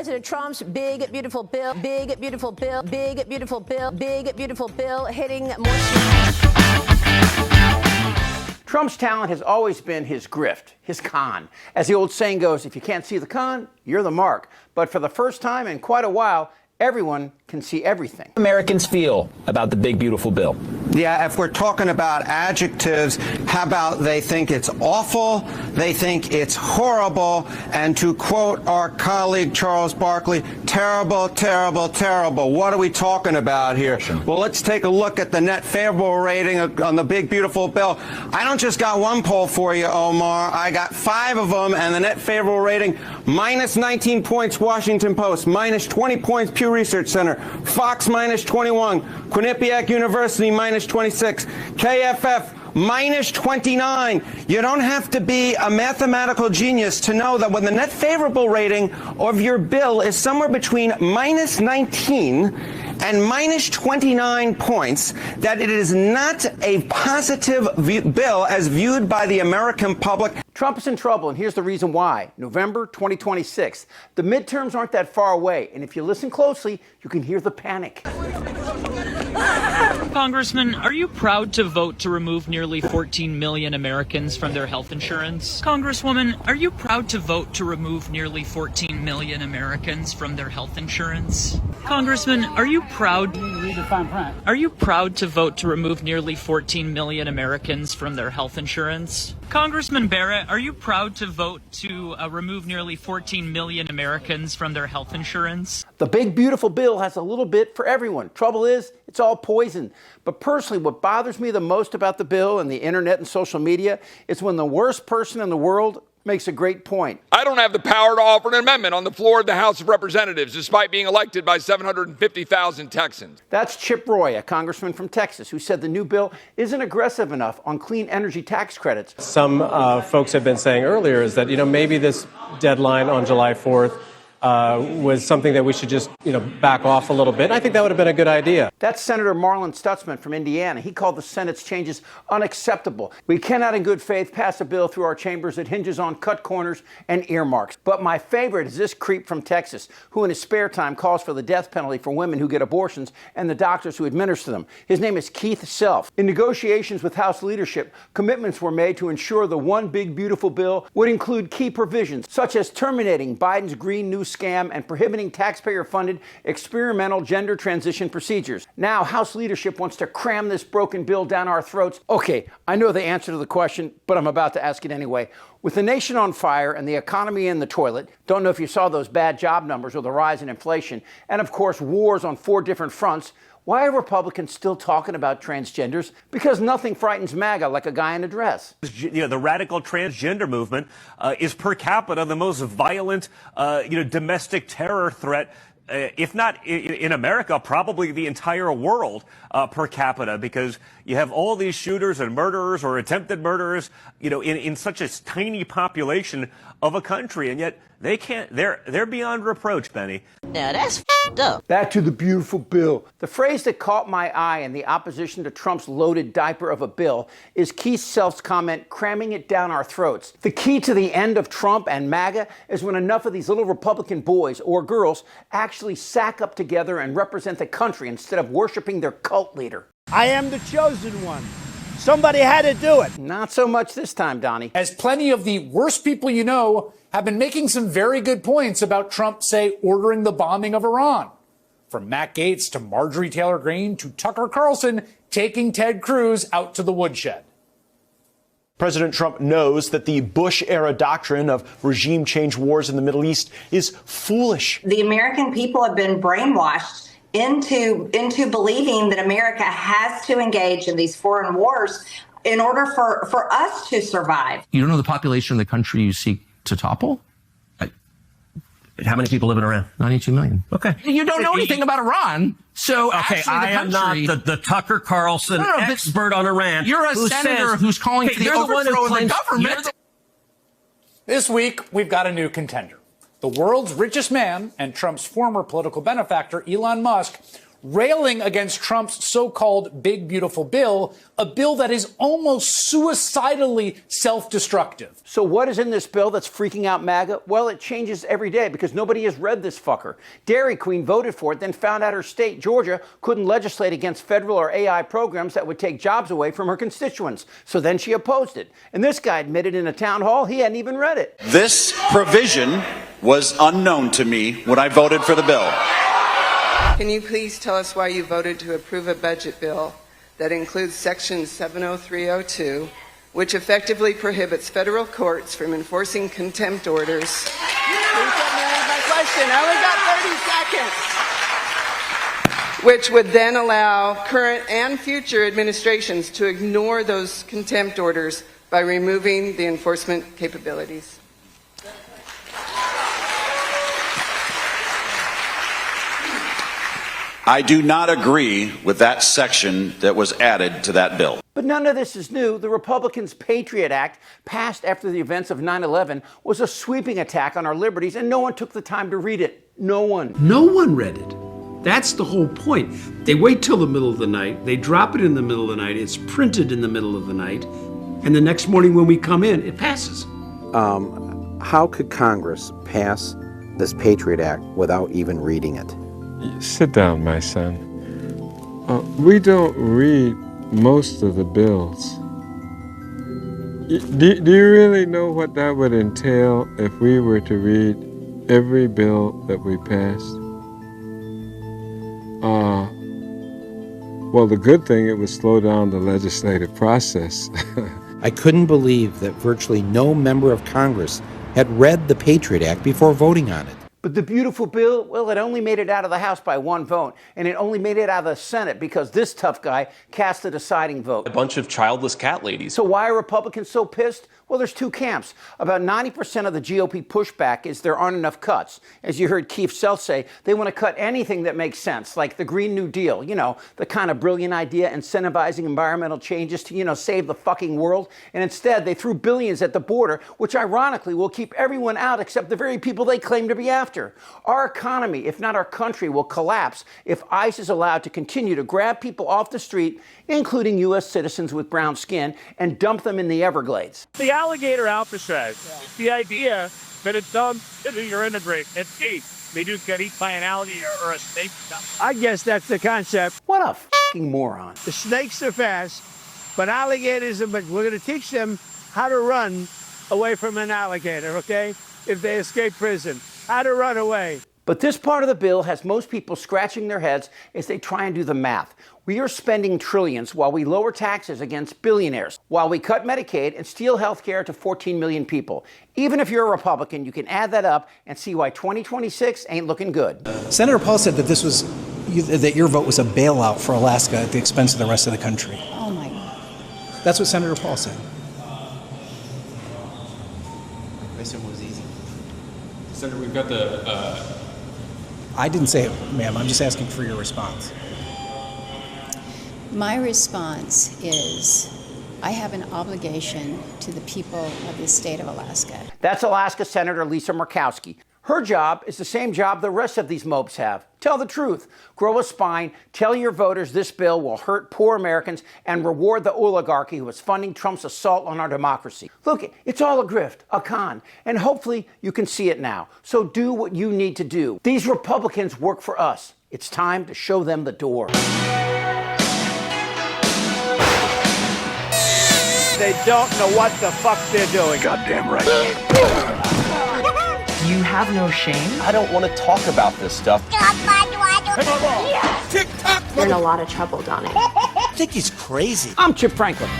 President Trump's big, beautiful bill, big, beautiful bill, big, beautiful bill, big, beautiful bill hitting more. Trump's talent has always been his grift, his con. As the old saying goes, if you can't see the con, you're the mark. But for the first time in quite a while, everyone can see everything. Americans feel about the big, beautiful bill. Yeah, if we're talking about adjectives, how about they think it's awful, they think it's horrible, and to quote our colleague Charles Barkley, terrible, terrible, terrible. What are we talking about here? Well, let's take a look at the net favorable rating on the big, beautiful bill. I don't just got one poll for you, Omar. I got 5 of them, and the net favorable rating, minus 19 points, Washington Post, minus 20 points, Pew Research Center, Fox minus 21, Quinnipiac University minus 26, KFF minus 29. You don't have to be a mathematical genius to know that when the net favorable rating of your bill is somewhere between minus 19 and minus 29 points, that it is not a positive bill as viewed by the American public. Trump is in trouble, and here's the reason why. November 2026. The midterms aren't that far away, and if you listen closely, you can hear the panic. Congressman, are you proud to vote to remove nearly 14 million Americans from their health insurance? Congresswoman, are you proud to vote to remove nearly 14 million Americans from their health insurance? Congressman, are you proud? Are you proud to vote to remove nearly 14 million Americans from their health insurance? Congressman Barrett, are you proud to vote to remove nearly 14 million Americans from their health insurance? The big, beautiful bill has a little bit for everyone. Trouble is, it's all poison. But personally, what bothers me the most about the bill and the internet and social media is when the worst person in the world makes a great point. I don't have the power to offer an amendment on the floor of the House of Representatives, despite being elected by 750,000 Texans. That's Chip Roy, a congressman from Texas, who said the new bill isn't aggressive enough on clean energy tax credits. Some folks have been saying earlier is that, maybe this deadline on July 4th was something that we should just, back off a little bit. I think that would have been a good idea. That's Senator Marlon Stutzman from Indiana. He called the Senate's changes unacceptable. We cannot in good faith pass a bill through our chambers that hinges on cut corners and earmarks. But my favorite is this creep from Texas, who in his spare time calls for the death penalty for women who get abortions and the doctors who administer them. His name is Keith Self. In negotiations with House leadership, commitments were made to ensure the one big, beautiful bill would include key provisions, such as terminating Biden's Green New scam and prohibiting taxpayer-funded experimental gender transition procedures. Now, House leadership wants to cram this broken bill down our throats. Okay, I know the answer to the question, but I'm about to ask it anyway. With the nation on fire and the economy in the toilet, don't know if you saw those bad job numbers or the rise in inflation, and of course wars on 4 different fronts, why are Republicans still talking about transgenders? Because nothing frightens MAGA like a guy in a dress. The radical transgender movement is per capita the most violent, domestic terror threat, if not in America, probably the entire world per capita, because you have all these shooters and murderers or attempted murderers, in such a tiny population of a country, and yet they can't. They're beyond reproach, Benny. Now that's f***ed up. Back to the beautiful bill. The phrase that caught my eye in the opposition to Trump's loaded diaper of a bill is Keith Self's comment, cramming it down our throats. The key to the end of Trump and MAGA is when enough of these little Republican boys or girls actually sack up together and represent the country instead of worshiping their cult leader. I am the chosen one. Somebody had to do it. Not so much this time, Donnie. As plenty of the worst people you know have been making some very good points about Trump, say, ordering the bombing of Iran. From Matt Gaetz to Marjorie Taylor Greene to Tucker Carlson taking Ted Cruz out to the woodshed. President Trump knows that the Bush-era doctrine of regime change wars in the Middle East is foolish. The American people have been brainwashed into believing that America has to engage in these foreign wars in order for us to survive. You don't know the population of the country you seek to topple? How many people live in Iran? 92 million. Okay. You don't know anything about Iran. So okay, actually I am not the Tucker Carlson expert on Iran. You're a senator who's calling for the overthrow of the government. This week, we've got a new contender. The world's richest man and Trump's former political benefactor, Elon Musk, railing against Trump's so-called big, beautiful bill, a bill that is almost suicidally self-destructive. So what is in this bill that's freaking out MAGA? Well, it changes every day because nobody has read this fucker. Dairy Queen voted for it, then found out her state, Georgia, couldn't legislate against federal or AI programs that would take jobs away from her constituents. So then she opposed it. And this guy admitted in a town hall he hadn't even read it. This provision was unknown to me when I voted for the bill. Can you please tell us why you voted to approve a budget bill that includes Section 70302, which effectively prohibits federal courts from enforcing contempt orders? Please let me read my question. I only got 30 seconds. Which would then allow current and future administrations to ignore those contempt orders by removing the enforcement capabilities. I do not agree with that section that was added to that bill. But none of this is new. The Republicans' Patriot Act, passed after the events of 9/11, was a sweeping attack on our liberties, and no one took the time to read it. No one. No one read it. That's the whole point. They wait till the middle of the night, they drop it in the middle of the night, it's printed in the middle of the night, and the next morning when we come in, it passes. How could Congress pass this Patriot Act without even reading it? Sit down, my son. We don't read most of the bills. Do you really know what that would entail if we were to read every bill that we passed? Well, the good thing, it would slow down the legislative process. I couldn't believe that virtually no member of Congress had read the Patriot Act before voting on it. But the beautiful bill, well, it only made it out of the House by one vote, and it only made it out of the Senate because this tough guy cast the deciding vote. A bunch of childless cat ladies. So why are Republicans so pissed? Well, there's two camps. About 90% of the GOP pushback is there aren't enough cuts. As you heard Keith Self say, they want to cut anything that makes sense, like the Green New Deal, the kind of brilliant idea incentivizing environmental changes to, save the fucking world. And instead, they threw billions at the border, which ironically will keep everyone out except the very people they claim to be after. Our economy, if not our country, will collapse if ICE is allowed to continue to grab people off the street, including U.S. citizens with brown skin, and dump them in the Everglades. The alligator albatross. The idea that it's dumb into your integrate and eat. They just get eaten by an alligator or a snake. I guess that's the concept. What a fucking moron. The snakes are fast, but alligators are, but we're going to teach them how to run away from an alligator, okay? If they escape prison. How to run away. But this part of the bill has most people scratching their heads as they try and do the math. We are spending trillions while we lower taxes against billionaires, while we cut Medicaid and steal health care to 14 million people. Even if you're a Republican, you can add that up and see why 2026 ain't looking good. Senator Paul said that that your vote was a bailout for Alaska at the expense of the rest of the country. Oh my God. That's what Senator Paul said. Question was easy. Senator, we've got the... I didn't say it, ma'am. I'm just asking for your response. My response is I have an obligation to the people of the state of Alaska. That's Alaska Senator Lisa Murkowski. Her job is the same job the rest of these mopes have. Tell the truth. Grow a spine. Tell your voters this bill will hurt poor Americans and reward the oligarchy who is funding Trump's assault on our democracy. Look, it's all a grift, a con, and hopefully you can see it now. So do what you need to do. These Republicans work for us. It's time to show them the door. They don't know what the fuck they're doing. Goddamn right. You have no shame? I don't want to talk about this stuff. You're in a lot of trouble, Donnie. I think he's crazy. I'm Chip Franklin.